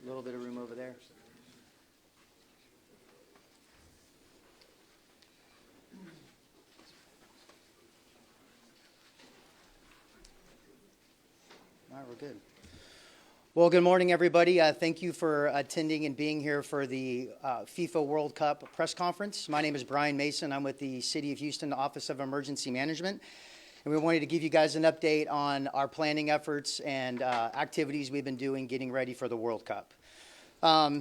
A little bit of room over there. All right, we're good. Well, good morning, everybody. Thank you for attending and being here for the FIFA World Cup press conference. My name is Brian Mason. I'm with the City of Houston Office of Emergency Management. And we wanted to give you guys an update on our planning efforts and activities we've been doing getting ready for the World Cup.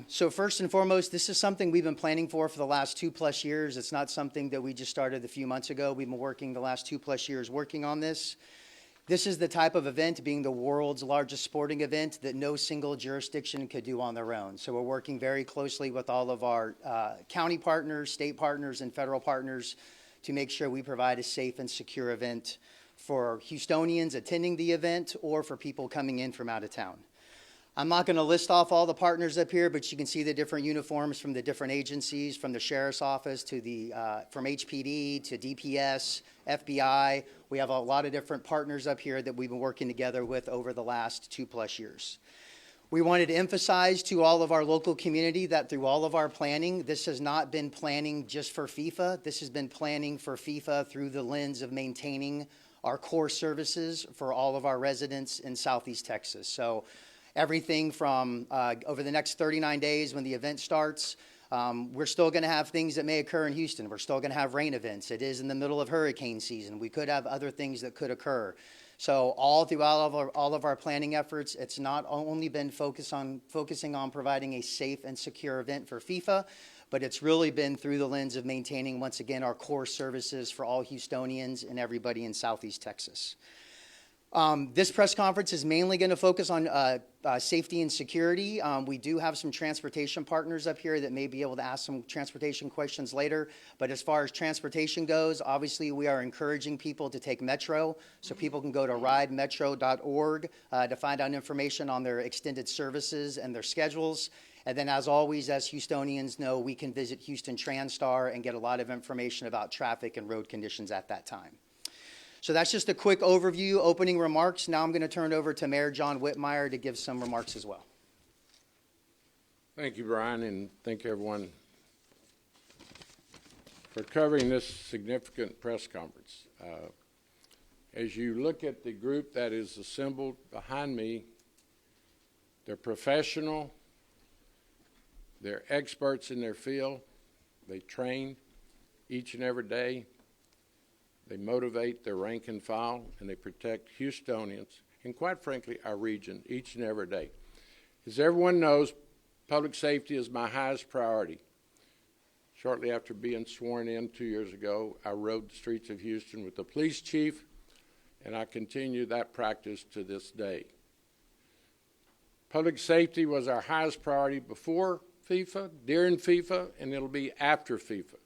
So first and foremost, this is something we've been planning for the last 2+ years. It's not something that we just started a few months ago. We've been working the last 2+ years working on this. This is the type of event, being the world's largest sporting event, that no single jurisdiction could do on their own. So we're working very closely with all of our county partners, state partners, and federal partners to make sure we provide a safe and secure event for Houstonians attending the event or for people coming in from out of town. I'm not going to list off all the partners up here, but you can see the different uniforms from the different agencies, from the Sheriff's Office to from HPD to DPS, FBI. We have a lot of different partners up here that we've been working together with over the last 2+ years. We wanted to emphasize to all of our local community that through all of our planning, this has not been planning just for FIFA. This has been planning for FIFA through the lens of maintaining our core services for all of our residents in Southeast Texas. So everything from over the next 39 days when the event starts, we're still going to have things that may occur in Houston. We're still going to have rain events. It is in the middle of hurricane season. We could have other things that could occur. So all throughout all of our planning efforts, it's not only been focusing on providing a safe and secure event for FIFA, but it's really been through the lens of maintaining, once again, our core services for all Houstonians and everybody in Southeast Texas. This press conference is mainly going to focus on safety and security. We do have some transportation partners up here that may be able to ask some transportation questions later. But as far as transportation goes, obviously we are encouraging people to take Metro. So people can go to ridemetro.org to find out information on their extended services and their schedules. And then, as always, as Houstonians know, we can visit Houston TransStar and get a lot of information about traffic and road conditions at that time. So that's just a quick overview, opening remarks. Now I'm going to turn it over to Mayor John Whitmire to give some remarks as well. Thank you, Brian, and thank everyone for covering this significant press conference. As you look at the group that is assembled behind me, they're professional, they're experts in their field, they train each and every day. They motivate their rank and file, and they protect Houstonians, and quite frankly, our region, each and every day. As everyone knows, public safety is my highest priority. Shortly after being sworn in 2 years ago, I rode the streets of Houston with the police chief, and I continue that practice to this day. Public safety was our highest priority before FIFA, during FIFA, and it'll be after FIFA.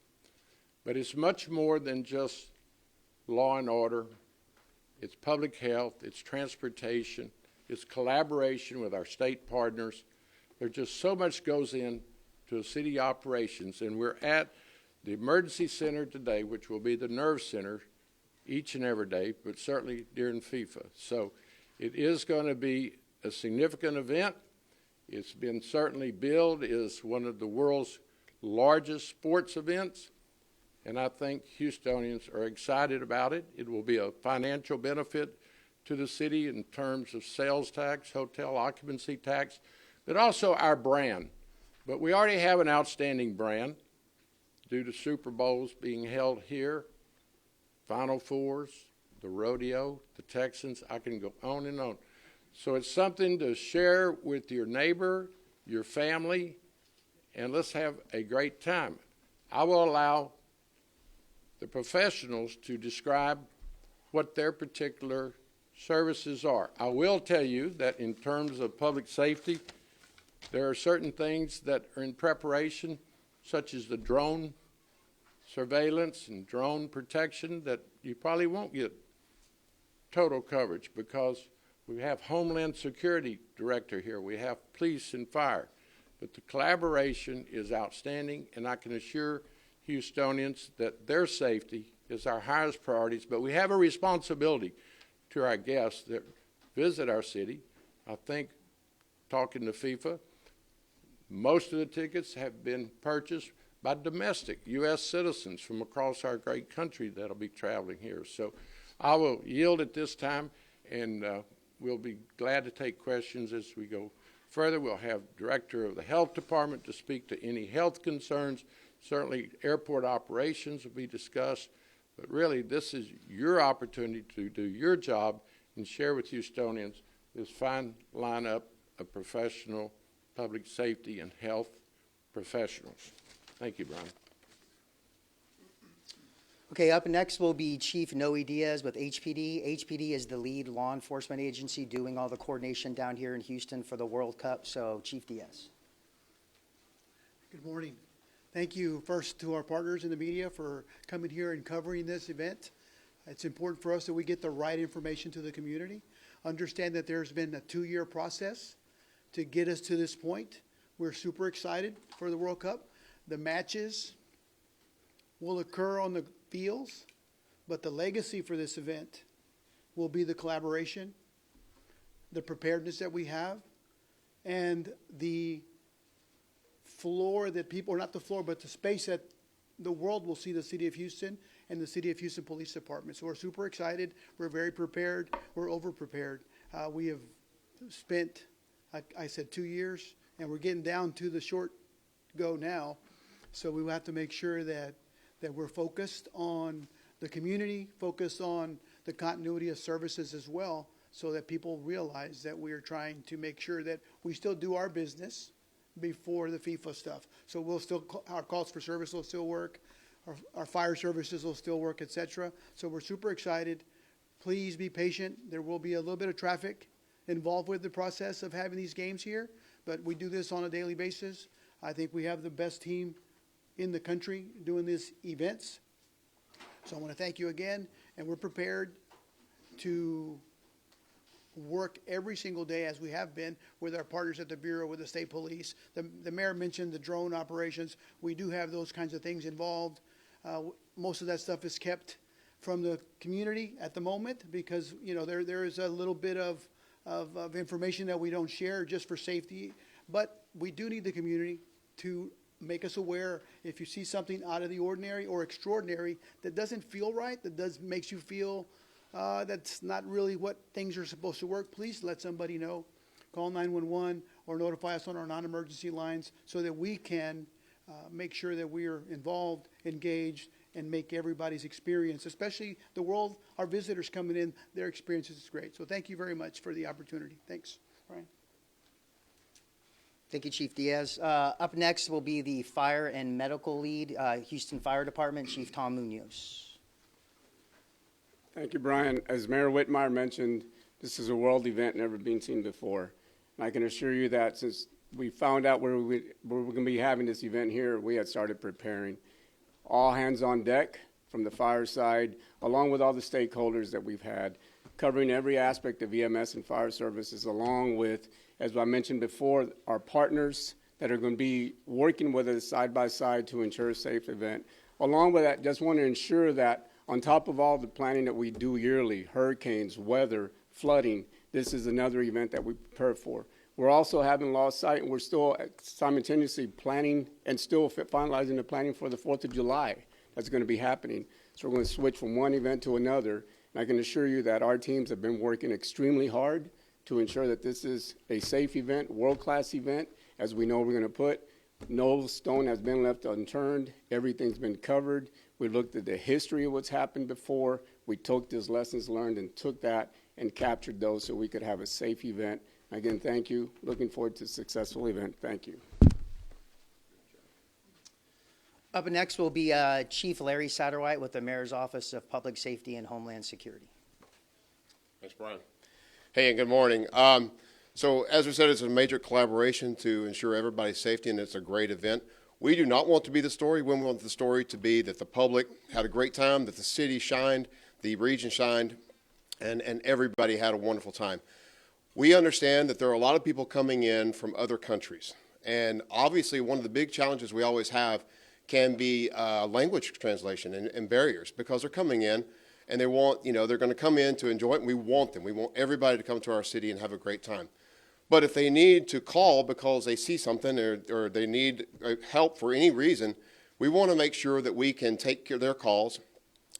But it's much more than just law and order. It's public health, it's transportation, it's collaboration with our state partners. There's just so much goes into city operations, and we're at the emergency center today, which will be the nerve center each and every day, but certainly during FIFA. So it is going to be a significant event. It's been certainly billed as one of the world's largest sports events. And I think Houstonians are excited about it. It will be a financial benefit to the city in terms of sales tax, hotel occupancy tax, but also our brand. But we already have an outstanding brand due to Super Bowls being held here, Final Fours, the rodeo, the Texans. I can go on and on. So it's something to share with your neighbor, your family, and let's have a great time. I will allow the professionals to describe what their particular services are. I will tell you that in terms of public safety, there are certain things that are in preparation, such as the drone surveillance and drone protection, that you probably won't get total coverage because we have Homeland Security Director here, we have police and fire, but the collaboration is outstanding, and I can assure Houstonians that their safety is our highest priorities, but we have a responsibility to our guests that visit our city. I think, talking to FIFA, Most of the tickets have been purchased by domestic U.S. citizens from across our great country that'll be traveling here. So I will yield at this time, and we'll be glad to take questions as we go further. We'll have Director of the Health Department to speak to any health concerns. Certainly airport operations will be discussed, but really this is your opportunity to do your job and share with Houstonians this fine lineup of professional public safety and health professionals. Thank you, Brian. Okay, up next will be Chief Noe Diaz with HPD. HPD is the lead law enforcement agency doing all the coordination down here in Houston for the World Cup. So, Chief Diaz. Good morning. Thank you first to our partners in the media for coming here and covering this event. It's important for us that we get the right information to the community. Understand that there's been a 2-year process to get us to this point. We're super excited for the World Cup. The matches will occur on the fields, but the legacy for this event will be the collaboration, the preparedness that we have, and the floor that people, or not the floor, but the space that the world will see the City of Houston and the City of Houston Police Department. So we're super excited. We're very prepared. We're over-prepared. We have spent, I said 2 years, and we're getting down to the short go now. So we have to make sure that we're focused on the community, focused on the continuity of services as well, so that people realize that we are trying to make sure that we still do our business before the FIFA stuff. So we'll still, our calls for service will still work, our fire services will still work, etc. So we're super excited. Please be patient. There will be a little bit of traffic involved with the process of having these games here, but we do this on a daily basis. I think we have the best team in the country doing these events. So I want to thank you again, and we're prepared to work every single day as we have been with our partners at the Bureau, with the state police. The mayor mentioned the drone operations. We do have those kinds of things involved. Most of that stuff is kept from the community at the moment because, you know, there is a little bit of information that we don't share just for safety. But we do need the community to make us aware if you see something out of the ordinary or extraordinary that doesn't feel right, that makes you feel that's not really what things are supposed to work. Please let somebody know. Call 911 or notify us on our non-emergency lines so that we can make sure that we are involved, engaged, and make everybody's experience, especially the world, our visitors coming in, their experiences is great. So thank you very much for the opportunity. Thanks, Brian. Thank you, Chief Diaz. Up next will be the Fire and Medical Lead, Houston Fire Department, Chief Tom Munoz. Thank you, Brian. As Mayor Whitmire mentioned, this is a world event never been seen before. And I can assure you that since we found out where we're going to be having this event here, we had started preparing. All hands on deck from the fire side, along with all the stakeholders that we've had, covering every aspect of EMS and fire services, along with, as I mentioned before, our partners that are going to be working with us side by side to ensure a safe event. Along with that, just want to ensure that on top of all the planning that we do yearly, hurricanes, weather, flooding, this is another event that we prepare for. We're also having lost sight, and we're still simultaneously planning and still finalizing the planning for the 4th of July that's going to be happening. So we're going to switch from one event to another. And I can assure you that our teams have been working extremely hard to ensure that this is a safe event, world-class event. As we know, we're going to put no stone has been left unturned. Everything's been covered. We looked at the history of what's happened before. We took those lessons learned and took that and captured those so we could have a safe event. Again, thank you. Looking forward to a successful event. Thank you. Up next will be Chief Larry Satterwhite with the Mayor's Office of Public Safety and Homeland Security. Thanks, Brian. Hey, and good morning. So as we said, it's a major collaboration to ensure everybody's safety, and it's a great event. We do not want to be the story. We want the story to be that the public had a great time, that the city shined, the region shined, and everybody had a wonderful time. We understand that there are a lot of people coming in from other countries, and obviously one of the big challenges we always have can be language translation and barriers, because they're coming in and they want, they're going to come in to enjoy it, and we want them. We want everybody to come to our city and have a great time. But if they need to call because they see something or they need help for any reason, we want to make sure that we can take care of their calls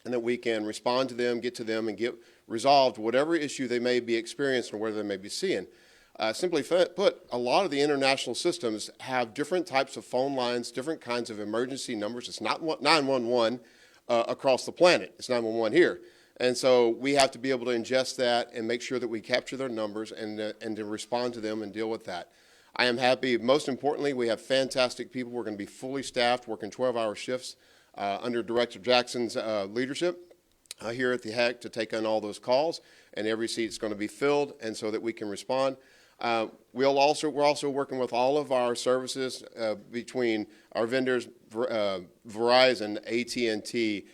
and that we can respond to them, get to them, and get resolved whatever issue they may be experiencing or whatever they may be seeing. Simply put, a lot of the international systems have different types of phone lines, different kinds of emergency numbers. It's not 911 across the planet. It's 911 here. And so we have to be able to ingest that and make sure that we capture their numbers and to respond to them and deal with that. I am happy. Most importantly, we have fantastic people. We're going to be fully staffed, working 12-hour shifts under Director Jackson's leadership here at the HEC to take on all those calls, and every seat is going to be filled, and so that we can respond. We're also working with all of our services between our vendors, Verizon, AT&T,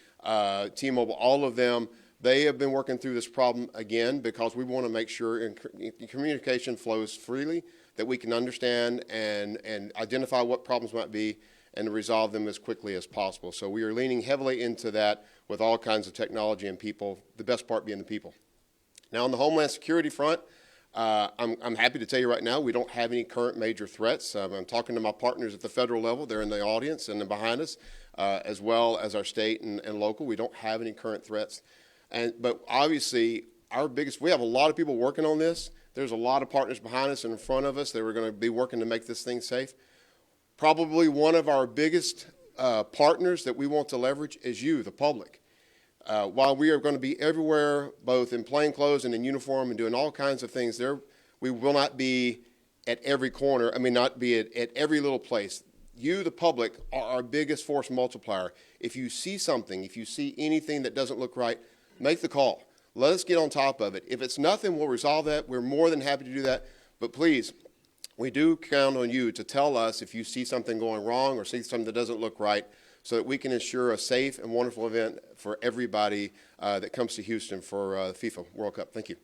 T-Mobile, all of them. They have been working through this problem again because we want to make sure communication flows freely, that we can understand and identify what problems might be and to resolve them as quickly as possible. So we are leaning heavily into that with all kinds of technology and people, the best part being the people. Now on the Homeland Security front, I'm happy to tell you right now we don't have any current major threats. I'm talking to my partners at the federal level. They're in the audience and behind us, as well as our state and local. We don't have any current threats. But obviously, we have a lot of people working on this. There's a lot of partners behind us and in front of us that are going to be working to make this thing safe. Probably one of our biggest partners that we want to leverage is you, the public. While we are going to be everywhere, both in plain clothes and in uniform and doing all kinds of things there, we will not be at every corner, not be at every little place. You, the public, are our biggest force multiplier. If you see something, if you see anything that doesn't look right, make the call. Let us get on top of it. If it's nothing, we'll resolve that. We're more than happy to do that. But please, we do count on you to tell us if you see something going wrong or see something that doesn't look right so that we can ensure a safe and wonderful event for everybody that comes to Houston for the FIFA World Cup. Thank you.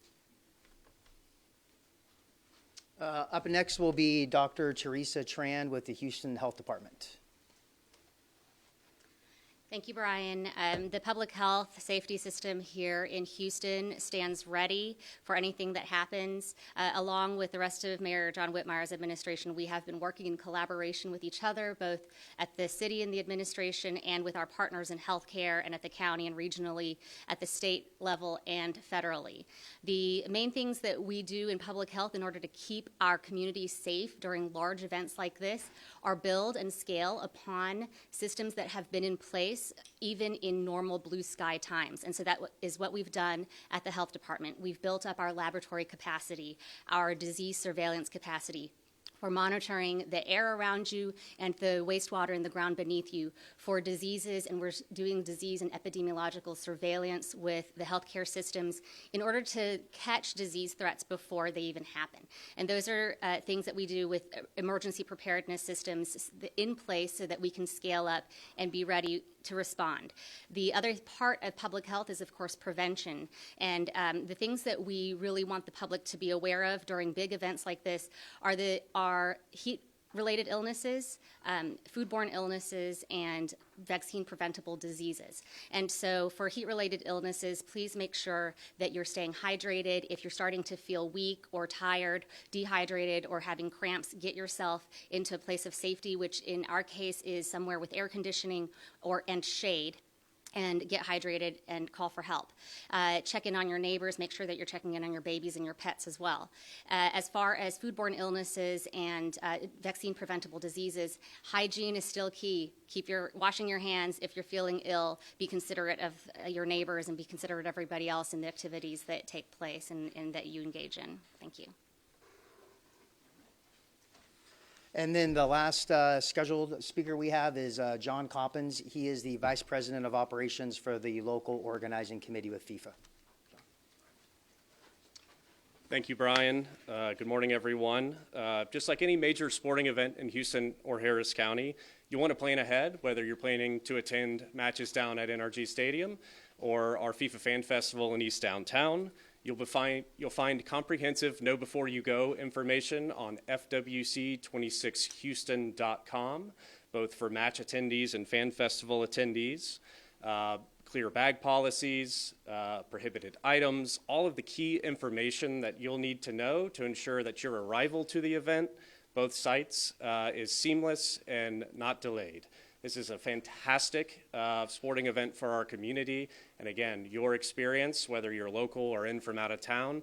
Up next will be Dr. Teresa Tran with the Houston Health Department. Thank you, Brian. The public health safety system here in Houston stands ready for anything that happens. Along with the rest of Mayor John Whitmire's administration, we have been working in collaboration with each other, both at the city and the administration and with our partners in healthcare and at the county and regionally at the state level and federally. The main things that we do in public health in order to keep our community safe during large events like this are build and scale upon systems that have been in place even in normal blue sky times. And so that is what we've done at the health department. We've built up our laboratory capacity, our disease surveillance capacity. We're monitoring the air around you and the wastewater in the ground beneath you for diseases, and we're doing disease and epidemiological surveillance with the healthcare systems in order to catch disease threats before they even happen. And those are things that we do with emergency preparedness systems in place so that we can scale up and be ready to respond. The other part of public health is, of course, prevention. And the things that we really want the public to be aware of during big events like this are heat-related illnesses, foodborne illnesses, and vaccine-preventable diseases. And so for heat-related illnesses, please make sure that you're staying hydrated. If you're starting to feel weak or tired, dehydrated, or having cramps, get yourself into a place of safety, which in our case is somewhere with air conditioning and shade, and get hydrated and call for help. Check in on your neighbors, make sure that you're checking in on your babies and your pets as well. As far as foodborne illnesses and vaccine-preventable diseases, hygiene is still key. Keep washing your hands if you're feeling ill. Be considerate of your neighbors and be considerate of everybody else in the activities that take place and that you engage in. Thank you. And then the last scheduled speaker we have is John Coppins. He is the Vice President of Operations for the local organizing committee with FIFA. Thank you, Brian. Good morning, everyone. Just like any major sporting event in Houston or Harris County, you want to plan ahead, whether you're planning to attend matches down at NRG Stadium or our FIFA Fan Festival in East Downtown. You'll find comprehensive know before you go information on fwc26houston.com, both for match attendees and fan festival attendees. clear bag policies, prohibited items, all of the key information that you'll need to know to ensure that your arrival to the event, both sites, is seamless and not delayed. This is a fantastic sporting event for our community. And again, your experience, whether you're local or in from out of town,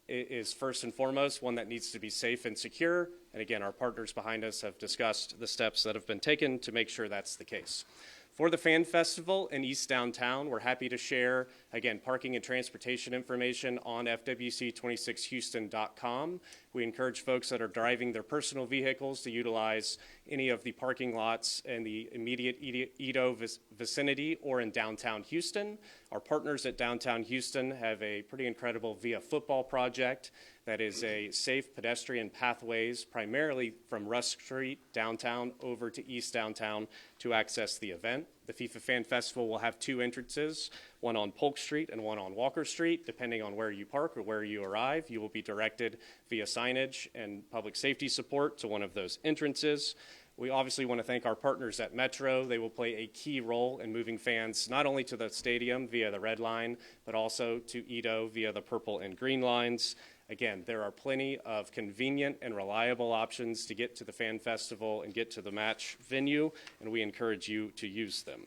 is first and foremost one that needs to be safe and secure. And again, our partners behind us have discussed the steps that have been taken to make sure that's the case. For the Fan Festival in East Downtown, we're happy to share, again, parking and transportation information on fwc26houston.com. We encourage folks that are driving their personal vehicles to utilize any of the parking lots in the immediate Edo vicinity or in downtown Houston. Our partners at downtown Houston have a pretty incredible Via Football project that is a safe pedestrian pathways primarily from Rusk Street downtown over to East Downtown to access the event. The FIFA Fan Festival will have two entrances, one on Polk Street and one on Walker Street. Depending on where you park or where you arrive, you will be directed via signage and public safety support to one of those entrances. We obviously want to thank our partners at Metro. They will play a key role in moving fans not only to the stadium via the red line, but also to Edo via the purple and green lines. Again, there are plenty of convenient and reliable options to get to the Fan Festival and get to the match venue, and we encourage you to use them.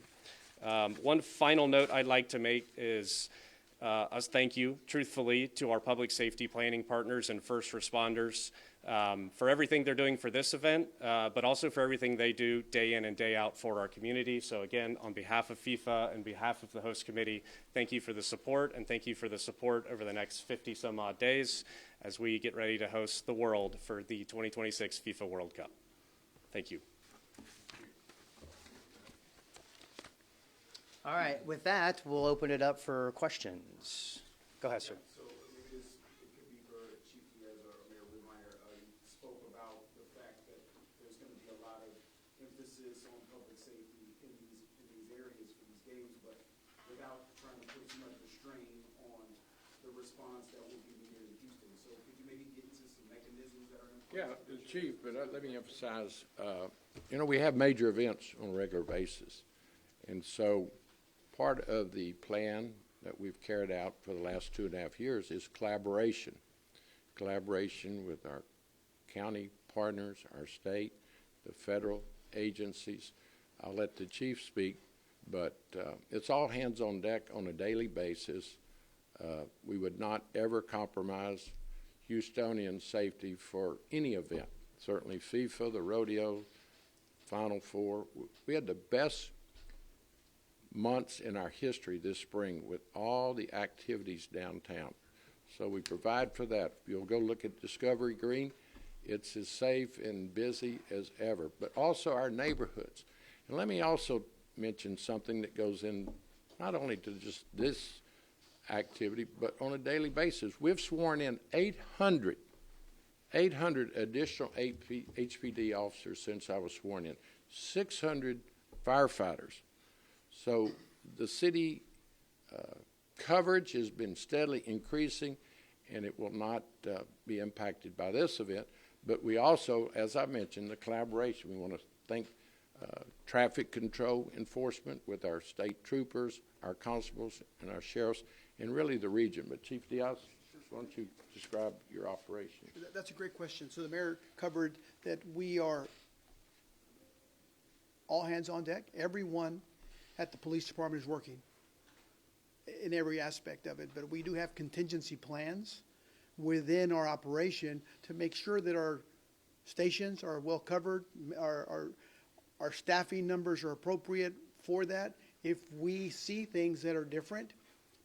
One final note I'd like to make is us thank you, truthfully, to our public safety planning partners and first responders for everything they're doing for this event, but also for everything they do day in and day out for our community. So again, on behalf of FIFA and behalf of the host committee, thank you for the support, and thank you for the support over the next 50 some odd days as we get ready to host the world for the 2026 FIFA World Cup. Thank you. All right, with that, we'll open it up for questions. Go ahead, sir. So maybe it could be for Chief Diaz or Mayor Whitmire. You spoke about the fact that there's going to be a lot of emphasis on public safety in these areas for these games, but without trying to put too much restraint on the response that will be needed in Houston. So could you maybe get into some mechanisms that are in place? Yeah, the Chief, but let me emphasize, we have major events on a regular basis. And so part of the plan that we've carried out for the last 2.5 years is collaboration with our county partners, our state, the federal agencies. I'll let the chief speak, but it's all hands on deck on a daily basis. We would not ever compromise Houstonian safety for any event, certainly FIFA, the rodeo, Final Four. We had the best months in our history this spring with all the activities downtown. So we provide for that. If you'll go look at Discovery Green, it's as safe and busy as ever, but also our neighborhoods. And let me also mention something that goes in not only to just this activity, but on a daily basis. We've sworn in 800 additional HPD officers since I was sworn in, 600 firefighters. So the city coverage has been steadily increasing, and it will not be impacted by this event. But we also, as I mentioned, the collaboration. We want to thank traffic control enforcement with our state troopers, our constables, and our sheriffs, and really the region. But Chief Diaz, why don't you describe your operation? That's a great question. So the mayor covered that we are all hands on deck. Everyone at the police department is working in every aspect of it, but we do have contingency plans within our operation to make sure that our stations are well covered, our staffing numbers are appropriate for that. If we see things that are different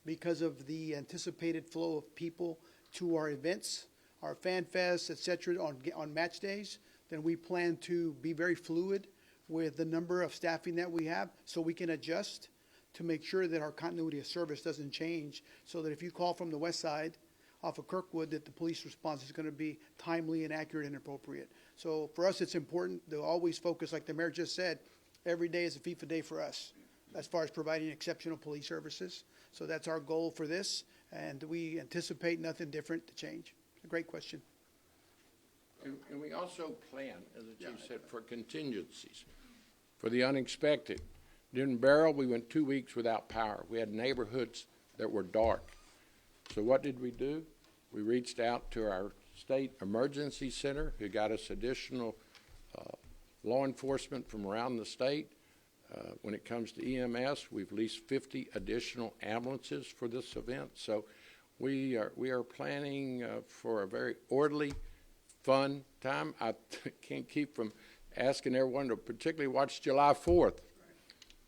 because of the anticipated flow of people to our events, our fan fests, et cetera, on match days, then we plan to be very fluid with the number of staffing that we have so we can adjust to make sure that our continuity of service doesn't change, so that if you call from the west side off of Kirkwood, that the police response is going to be timely and accurate and appropriate. So for us, it's important to always focus, like the mayor just said, every day is a FIFA day for us as far as providing exceptional police services. So that's our goal for this, and we anticipate nothing different to change. A great question. And we also plan, as the chief said, for contingencies, for the unexpected. During Beryl, we went 2 weeks without power. We had neighborhoods that were dark. So what did we do? We reached out to our state emergency center, who got us additional law enforcement from around the state. When it comes to EMS, we've leased 50 additional ambulances for this event. So we are planning for a very orderly, fun time. I can't keep from asking everyone to particularly watch July 4th,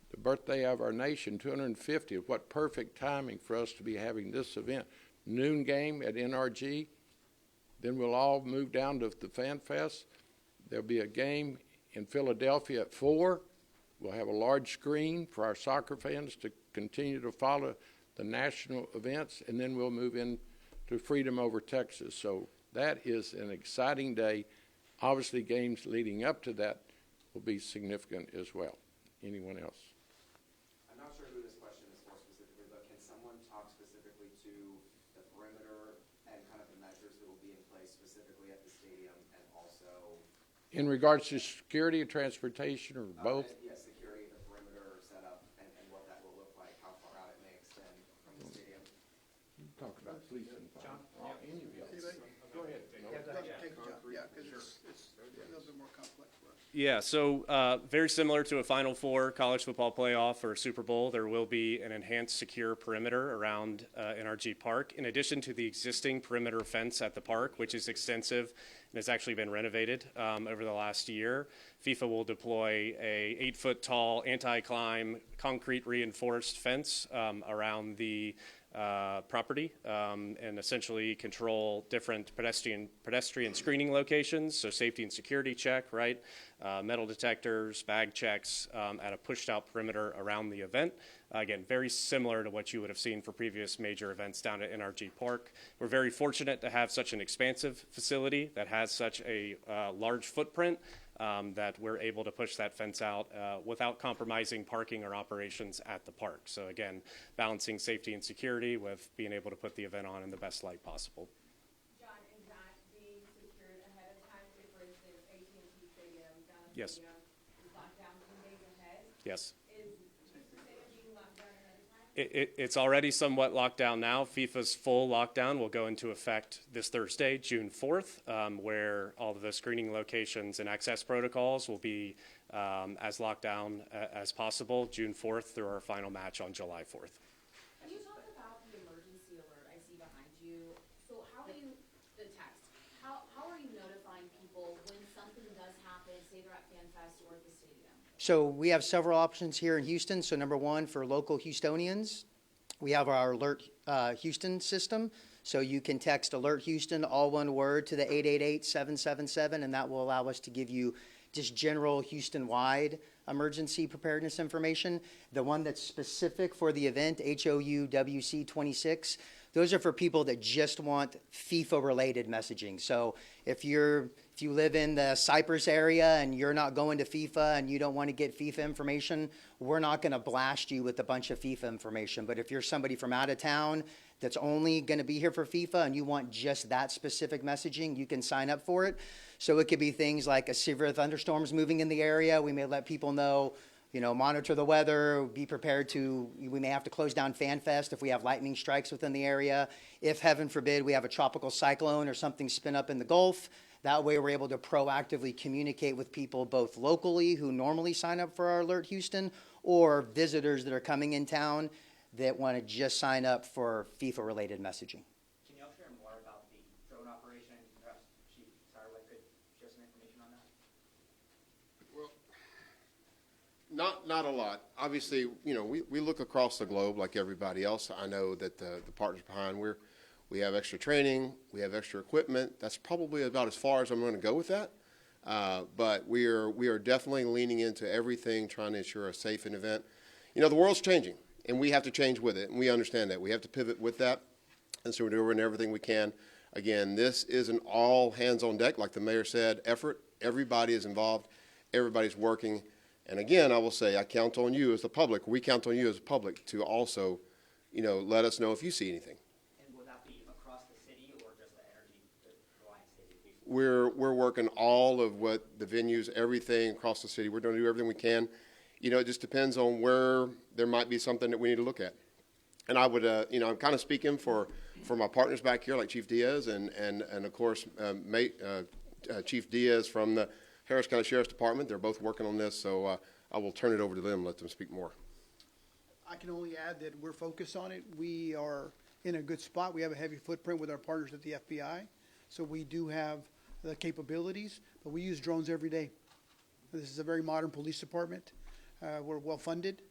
the birthday of our nation, 250. What perfect timing for us to be having this event. Noon game at NRG. Then we'll all move down to the Fan Fest. There'll be a game in Philadelphia at 4. We'll have a large screen for our soccer fans to continue to follow the national events, and then we'll move into Freedom over Texas. So that is an exciting day. Obviously, games leading up to that will be significant as well. Anyone else? I'm not sure who this question is for specifically, but can someone talk specifically to the perimeter and kind of the measures that will be in place specifically at the stadium and also In regards to security and transportation, or both? yes, security, the perimeter setup, and what that will look like, how far out it may extend from the stadium? Talk about police and fire. John? Any of you. Go ahead. Yeah, because it's a little bit more complex for us. Yeah, so very similar to a Final Four college football playoff or Super Bowl, there will be an enhanced secure perimeter around NRG Park, in addition to the existing perimeter fence at the park, which is extensive and has actually been renovated over the last year. FIFA will deploy a 8-foot tall anti-climb concrete reinforced fence around the property and essentially control different pedestrian screening locations, so safety and security check, right? Metal detectors, bag checks at a pushed out perimeter around the event. Again, very similar to what you would have seen for previous major events down at NRG Park. We're very fortunate to have such an expansive facility that has such a large footprint that we're able to push that fence out without compromising parking or operations at the park. So again, balancing safety and security with being able to put the event on in the best light possible. John, is that being secured ahead of time? Say, for instance, AT&T Stadium, Dallas Yes. Stadium is locked down 10 days ahead. Yes. Is the stadium being locked down ahead of time? It's already somewhat locked down now. FIFA's full lockdown will go into effect this Thursday, June 4th, where all of the screening locations and access protocols will be as locked down as possible, June 4th through our final match on July 4th. Can you talk about the emergency alert I see behind you? So how do you, the text, how are you notifying people when something does happen, say they're at FanFest or at the stadium? So we have several options here in Houston. So number one, for local Houstonians, we have our Alert Houston system. So you can text Alert Houston, all one word, to the 888-777, and that will allow us to give you just general Houston-wide emergency preparedness information. The one that's specific for the event, HOUWC 26, those are for people that just want FIFA-related messaging. So if you live in the Cypress area and you're not going to FIFA and you don't want to get FIFA information, we're not going to blast you with a bunch of FIFA information. But if you're somebody from out of town that's only going to be here for FIFA and you want just that specific messaging, you can sign up for it. So it could be things like a severe thunderstorms moving in the area. We may let people know, monitor the weather, be prepared we may have to close down FanFest if we have lightning strikes within the area. If, heaven forbid, we have a tropical cyclone or something spin up in the Gulf, that way we're able to proactively communicate with people both locally who normally sign up for our Alert Houston or visitors that are coming in town that want to just sign up for FIFA-related messaging. Can you all share more about the drone operation? Perhaps Chief Sarway could share some information on that? Well, not a lot. Obviously, we look across the globe like everybody else. I know that the partners behind, we have extra training, we have extra equipment. That's probably about as far as I'm going to go with that. But we are definitely leaning into everything, trying to ensure a safe event. The world's changing, and we have to change with it, and we understand that. We have to pivot with that, and so we're doing everything we can. Again, this is an all hands on deck, like the mayor said, effort. Everybody is involved. Everybody's working. And again, I will say, I count on you as the public. We count on you as the public to also, let us know if you see anything. And will that be across the city or just the Reliance Stadium? We're working all of what the venues, everything across the city. We're going to do everything we can. it just depends on where there might be something that we need to look at. And I would, I'm kind of speaking for my partners back here, like Chief Diaz and of course, Chief Diaz from the Harris County Sheriff's Department. They're both working on this, so I will turn it over to them and let them speak more. I can only add that we're focused on it. We are in a good spot. We have a heavy footprint with our partners at the FBI, so we do have the capabilities, but we use drones every day. This is a very modern police department. We're well-funded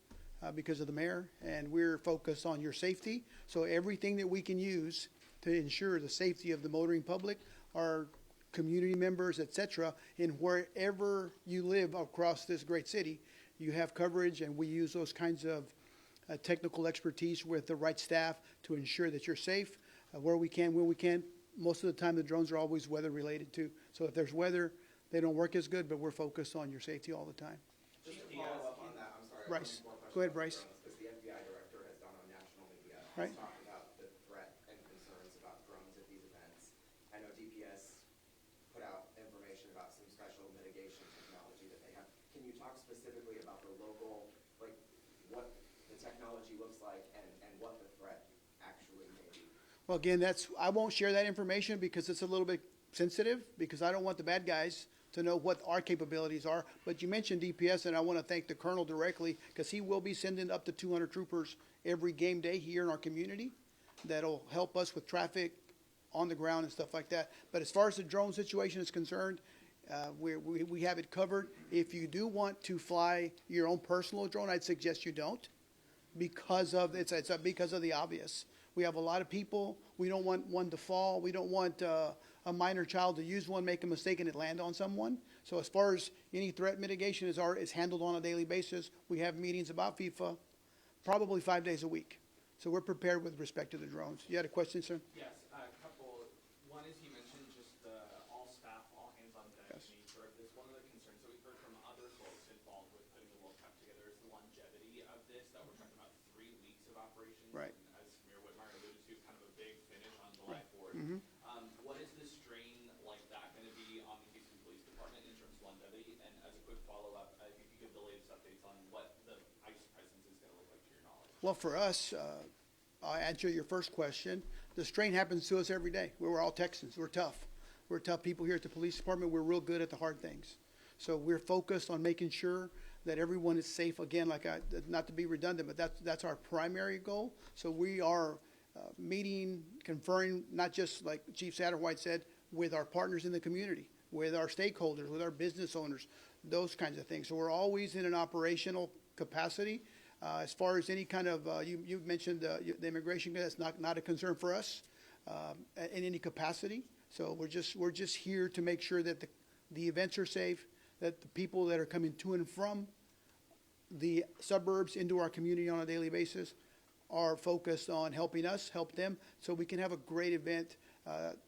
because of the mayor, and we're focused on your safety. So everything that we can use to ensure the safety of the motoring public, our community members, et cetera, in wherever you live across this great city, you have coverage, and we use those kinds of technical expertise with the right staff to ensure that you're safe where we can, when we can. Most of the time, the drones are always weather-related, too. So if there's weather, they don't work as good, but we're focused on your safety all the time. Just to follow up on that, I'm sorry. Bryce, one more question go ahead, about Bryce. drones, because the FBI director has gone on national media, Right. has talked about the threat and concerns about drones at these events. I know DPS put out information about some special mitigation technology that they have. Can you talk specifically about the local, like, what the technology looks like and what the threat actually may be? Well, again, I won't share that information because it's a little bit sensitive, because I don't want the bad guys to know what our capabilities are. But you mentioned DPS, and I want to thank the colonel directly, because he will be sending up to 200 troopers every game day here in our community that'll help us with traffic on the ground and stuff like that. But as far as the drone situation is concerned, we have it covered. If you do want to fly your own personal drone, I'd suggest you don't, because of because of the obvious. We have a lot of people. We don't want one to fall. We don't want a minor child to use one, make a mistake, and it land on someone. So as far as any threat mitigation is handled on a daily basis, we have meetings about FIFA probably 5 days a week. So we're prepared with respect to the drones. You had a question, sir? Yes, a couple. One is you mentioned just all staff, all hands on deck Yes. nature of this. One of the concerns that we've heard from other folks involved with putting the World Cup together is the longevity of this, that we're talking about 3 weeks of operations. Right. And as Mayor Whitmire alluded to, kind of a big finish on July 4th. What is the strain like that going to be on the Houston Police Department in terms of longevity? And as a quick follow-up, if you could give the latest updates on what the ICE presence is going to look like to your knowledge. Well, for us, I'll answer your first question. The strain happens to us every day. We're all Texans. We're tough. We're tough people here at the police department. We're real good at the hard things. So we're focused on making sure that everyone is safe. Again, not to be redundant, but that's our primary goal. So we are meeting, conferring, not just like Chief Satterwhite said, with our partners in the community, with our stakeholders, with our business owners, those kinds of things. So we're always in an operational capacity. As far as any kind of, you mentioned the immigration, that's not a concern for us in any capacity. So we're just here to make sure that the events are safe, that the people that are coming to and from the suburbs into our community on a daily basis are focused on helping us, help them, so we can have a great event.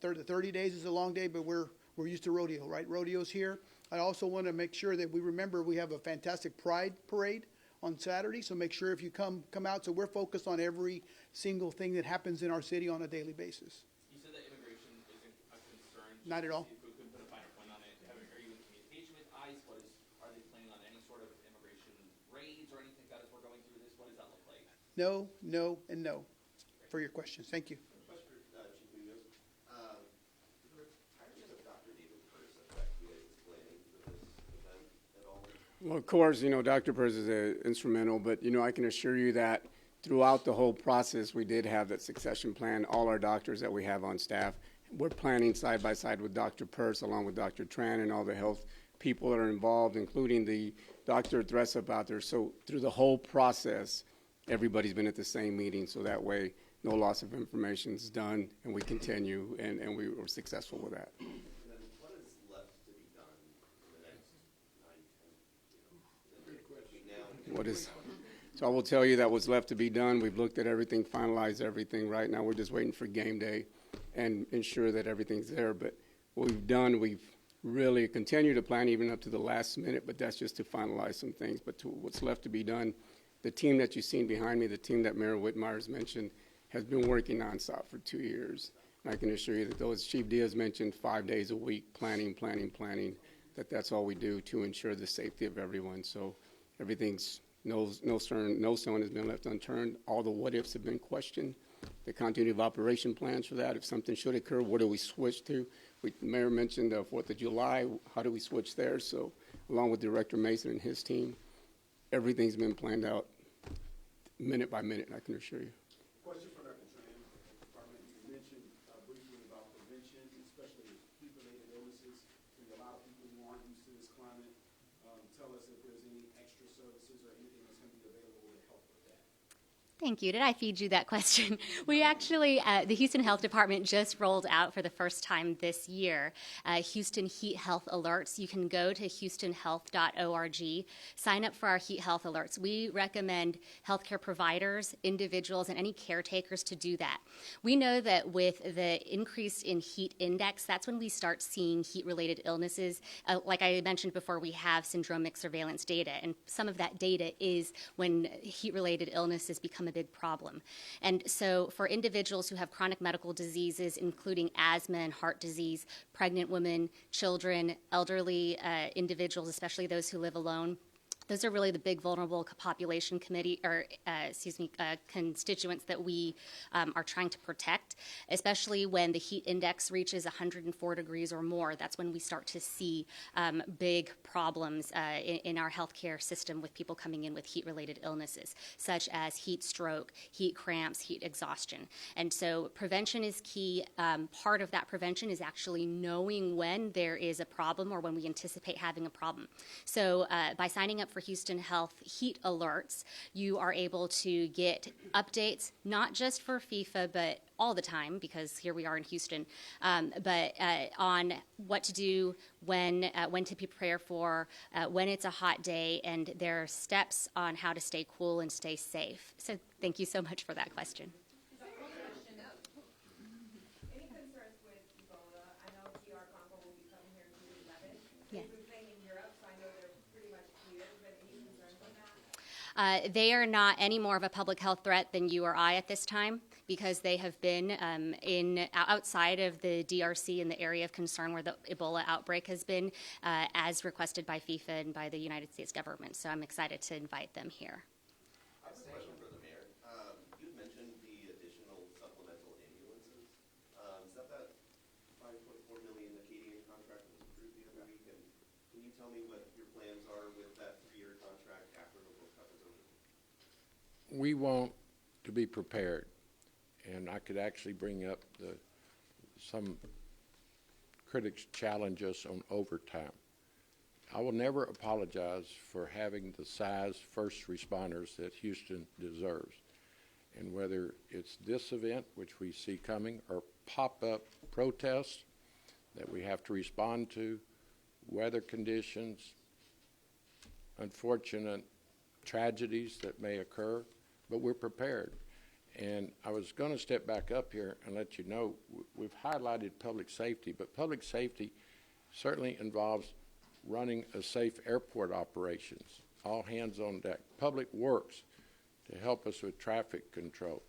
30 days is a long day, but we're used to rodeo, right? Rodeo's here. I also want to make sure that we remember we have a fantastic Pride Parade on Saturday, so make sure if you come out. So we're focused on every single thing that happens in our city on a daily basis. You said that immigration isn't a concern. Not at all. If we could put a finer point on it, are you in communication with ICE? Are they planning on any sort of immigration raids or anything like that as we're going through this? What does that look like? No, no, and no for your questions. Thank you. Question for Chief Munoz. Does the retirement of Dr. David Curtis affect you guys' planning for this event at all? Well, of course, Dr. Perez is instrumental, but, I can assure you that throughout the whole process, we did have that succession plan. All our doctors that we have on staff, we're planning side by side with Dr. Perez, along with Dr. Tran and all the health people that are involved, including the Dr. Dressup out there. So through the whole process, everybody's been at the same meeting, so that way no loss of information is done, and we continue, and we were successful with that. And then what is left to be done in the next 9, 10, between now and So I will tell you that what's left to be done. We've looked at everything, finalized everything. Right now, we're just waiting for game day and ensure that everything's there. But what we've done, we've really continued to plan even up to the last minute, but that's just to finalize some things. But to what's left to be done, the team that you've seen behind me, the team that Mayor Whitmire has mentioned, has been working nonstop for 2 years. And I can assure you that those Chief Diaz mentioned 5 days a week, planning, that's all we do to ensure the safety of everyone. So Everything's, no stone has been left unturned. All the what-ifs have been questioned. The continuity of operation plans for that. If something should occur, what do we switch to? Mayor mentioned the 4th of July. How do we switch there? So along with Director Mason and his team, everything's been planned out minute by minute, I can assure you. Question for Dr. Tran, Department. You mentioned briefly about prevention, especially heat-related illnesses. There's a lot of people who aren't used to this climate. Tell us if there's any extra services or anything that's going to be available to help with that. Thank you. Did I feed you that question? We actually, the Houston Health Department just rolled out for the first time this year Houston Heat Health Alerts. You can go to houstonhealth.org, sign up for our heat health alerts. We recommend healthcare providers, individuals, and any caretakers to do that. We know that with the increase in heat index, that's when we start seeing heat-related illnesses. Like I mentioned before, we have syndromic surveillance data, and some of that data is when heat-related illnesses become a big problem. And so for individuals who have chronic medical diseases, including asthma and heart disease, pregnant women, children, elderly individuals, especially those who live alone, those are really the big vulnerable population constituents that we are trying to protect, especially when the heat index reaches 104 degrees or more. That's when we start to see big problems in our healthcare system with people coming in with heat-related illnesses, such as heat stroke, heat cramps, heat exhaustion. And so prevention is key. Part of that prevention is actually knowing when there is a problem or when we anticipate having a problem. So by signing up for Houston Health Heat Alerts, you are able to get updates, not just for FIFA, but all the time, because here we are in Houston, but on what to do, when to prepare for, when it's a hot day, and there are steps on how to stay cool and stay safe. So thank you so much for that question. Any concerns with Ebola? I know DR Congo will be coming here in June 11th. Yes. They've been playing in Europe, so I know they're pretty much clear, but any concerns on that? They are not any more of a public health threat than you or I at this time, because they have been outside of the DRC in the area of concern where the Ebola outbreak has been, as requested by FIFA and by the United States government. So I'm excited to invite them here. I have a question for the mayor. You mentioned the additional supplemental ambulances. Is that $5.4 million Acadian contract that was approved the other week? And can you tell me what your plans are with that 3-year contract after the World Cup is over? We want to be prepared, and I could actually bring up some critics challenge us on overtime. I will never apologize for having the size first responders that Houston deserves. And whether it's this event, which we see coming, or pop-up protests that we have to respond to, weather conditions, unfortunate tragedies that may occur, but we're prepared. And I was going to step back up here and let you know, we've highlighted public safety, but public safety certainly involves running a safe airport operations, all hands on deck. Public Works to help us with traffic control.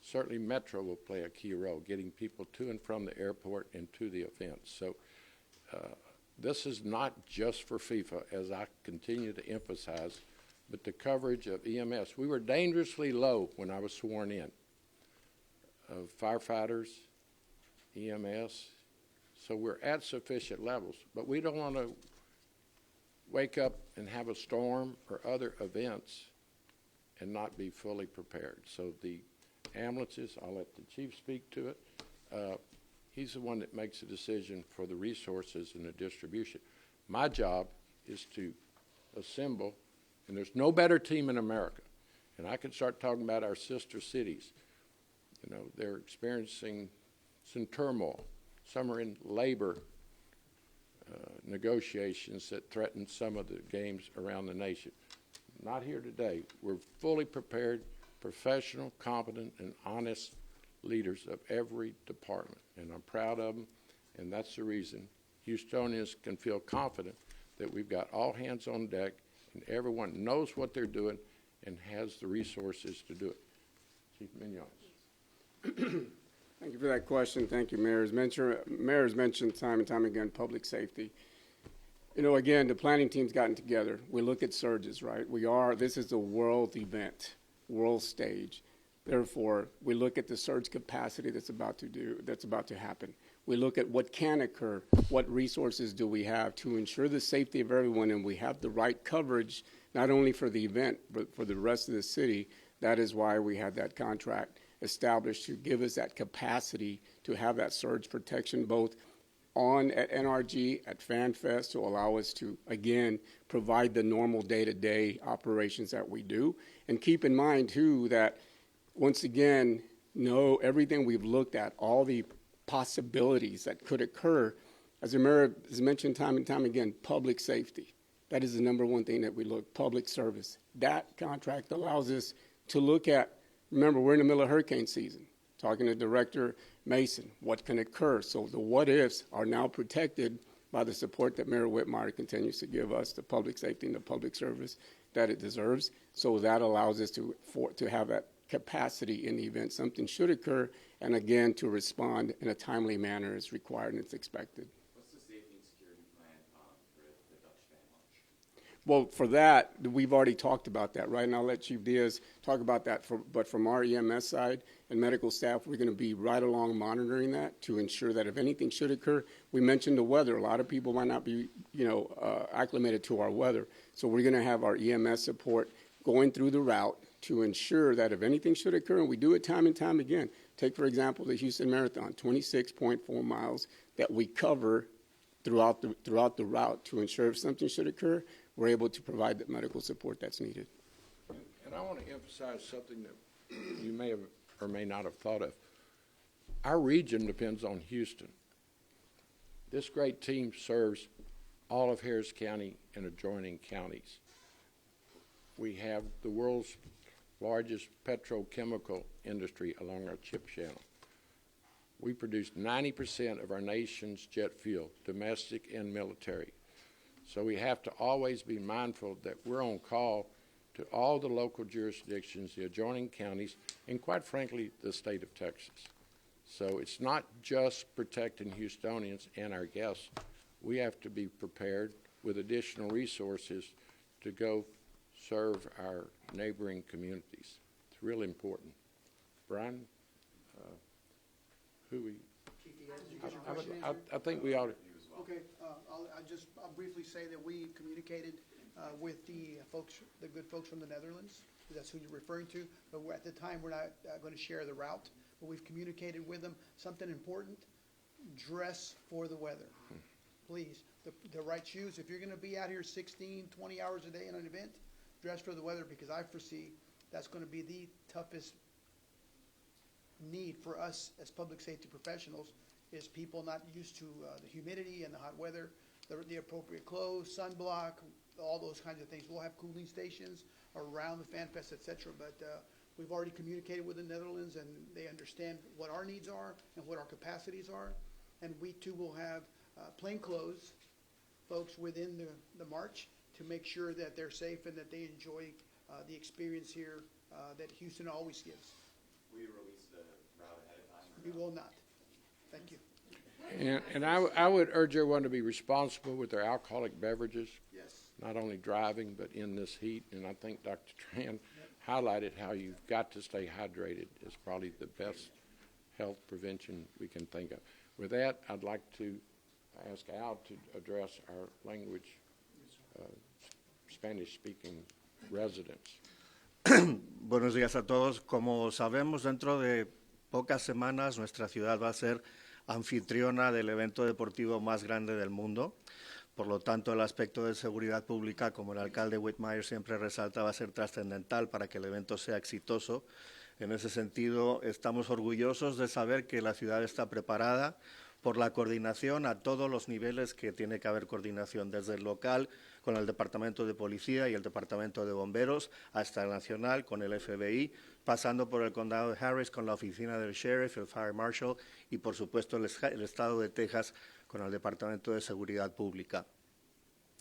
Certainly Metro will play a key role, getting people to and from the airport and to the events. So this is not just for FIFA, as I continue to emphasize, but the coverage of EMS. We were dangerously low when I was sworn in of firefighters, EMS. So we're at sufficient levels, but we don't want to wake up and have a storm or other events and not be fully prepared. So the ambulances, I'll let the chief speak to it. He's the one that makes the decision for the resources and the distribution. My job is to assemble, and there's no better team in America. And I can start talking about our sister cities. You know, they're experiencing some turmoil. Some are in labor negotiations that threaten some of the games around the nation. Not here today. We're fully prepared, professional, competent, and honest leaders of every department. And I'm proud of them, and that's the reason Houstonians can feel confident that we've got all hands on deck and everyone knows what they're doing and has the resources to do it. Chief Mignon. Thank you for that question. Thank you, Mayor. As Mayor has mentioned time and time again, public safety. You know, again, the planning team's gotten together. We look at surges, right? This is a world event, world stage. Therefore, we look at the surge capacity that's about to happen. We look at what can occur, what resources do we have to ensure the safety of everyone, and we have the right coverage, not only for the event, but for the rest of the city. That is why we had that contract established to give us that capacity to have that surge protection, both at NRG, at FanFest, to allow us to, again, provide the normal day-to-day operations that we do. And keep in mind, too, that once again, everything we've looked at, all the possibilities that could occur, as the mayor has mentioned time and time again, public safety. That is the number one thing that we look, public service. That contract allows us to look at, remember, we're in the middle of hurricane season. Talking to Director Mason, what can occur? So the what-ifs are now protected by the support that Mayor Whitmire continues to give us, the public safety and the public service that it deserves. So that allows us to have that capacity in the event something should occur, and again, to respond in a timely manner as required and it's expected. What's the safety and security plan for the Dutch fan launch? Well, for that, we've already talked about that, right? And I'll let Chief Diaz talk about that. But from our EMS side and medical staff, we're going to be right along monitoring that to ensure that if anything should occur, we mentioned the weather. A lot of people might not be, acclimated to our weather. So we're going to have our EMS support going through the route to ensure that if anything should occur, and we do it time and time again. Take, for example, the Houston Marathon, 26.4 miles that we cover throughout the route to ensure if something should occur, we're able to provide the medical support that's needed. And I want to emphasize something that you may have or may not have thought of. Our region depends on Houston. This great team serves all of Harris County and adjoining counties. We have the world's largest petrochemical industry along our chip channel. We produce 90% of our nation's jet fuel, domestic and military. So we have to always be mindful that we're on call to all the local jurisdictions, the adjoining counties, and quite frankly, the state of Texas. So it's not just protecting Houstonians and our guests. We have to be prepared with additional resources to go serve our neighboring communities. It's really important. Brian, I think we ought to. Okay, I'll briefly say that we communicated with the good folks from the Netherlands. That's who you're referring to. But at the time, we're not going to share the route. But we've communicated with them something important: dress for the weather, please. The right shoes. If you're going to be out here 16, 20 hours a day in an event, dress for the weather, because I foresee that's going to be the toughest need for us as public safety professionals, is people not used to the humidity and the hot weather, the appropriate clothes, sunblock, all those kinds of things. We'll have cooling stations around the Fan Fest, etc. But we've already communicated with the Netherlands, and they understand what our needs are and what our capacities are. And we too will have plainclothes folks within the march to make sure that they're safe and that they enjoy the experience here that Houston always gives. Will you release the route ahead of time? We will not. Thank you. And I would urge everyone to be responsible with their alcoholic beverages. Yes. Not only driving, but in this heat. And I think Dr. Tran highlighted how you've got to stay hydrated is probably the best health prevention we can think of. With that, I'd like to ask Al to address our language, Spanish-speaking residents. Buenos días a todos. Como sabemos, dentro de pocas semanas nuestra ciudad va a ser anfitriona del evento deportivo más grande del mundo. Por lo tanto, el aspecto de seguridad pública, como el alcalde Whitmire siempre resalta, va a ser trascendental para que el evento sea exitoso. En ese sentido, estamos orgullosos de saber que la ciudad está preparada por la coordinación a todos los niveles que tiene que haber coordinación, desde el local con el Departamento de Policía y el Departamento de Bomberos, hasta el nacional con el FBI, pasando por el Condado de Harris con la Oficina del Sheriff, el Fire Marshal y, por supuesto, el Estado de Texas con el Departamento de Seguridad Pública.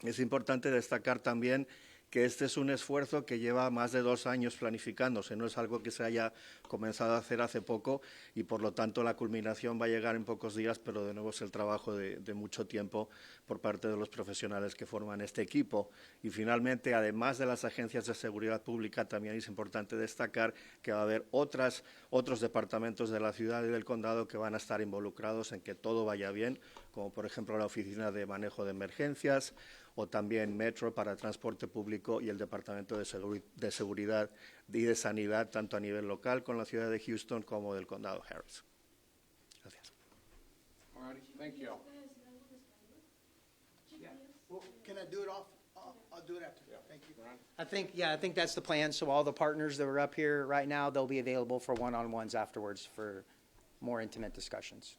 Es importante destacar también que este es un esfuerzo que lleva más de 2 años planificándose, no es algo que se haya comenzado a hacer hace poco y por lo tanto la culminación va a llegar en pocos días, pero de nuevo es el trabajo de mucho tiempo por parte de los profesionales que forman este equipo. Y finalmente, además de las agencias de seguridad pública, también es importante destacar que va a haber otros departamentos de la ciudad y del condado que van a estar involucrados en que todo vaya bien, como por ejemplo la Oficina de Manejo de Emergencias, o también Metro para transporte público y el Departamento de Seguridad y de Sanidad, tanto a nivel local con la ciudad de Houston como del condado Harris. Gracias. All right, thank you. Well, can I do it off? I'll do it after. Thank you. I think that's the plan. So all the partners that are up here right now, they'll be available for one-on-ones afterwards for more intimate discussions.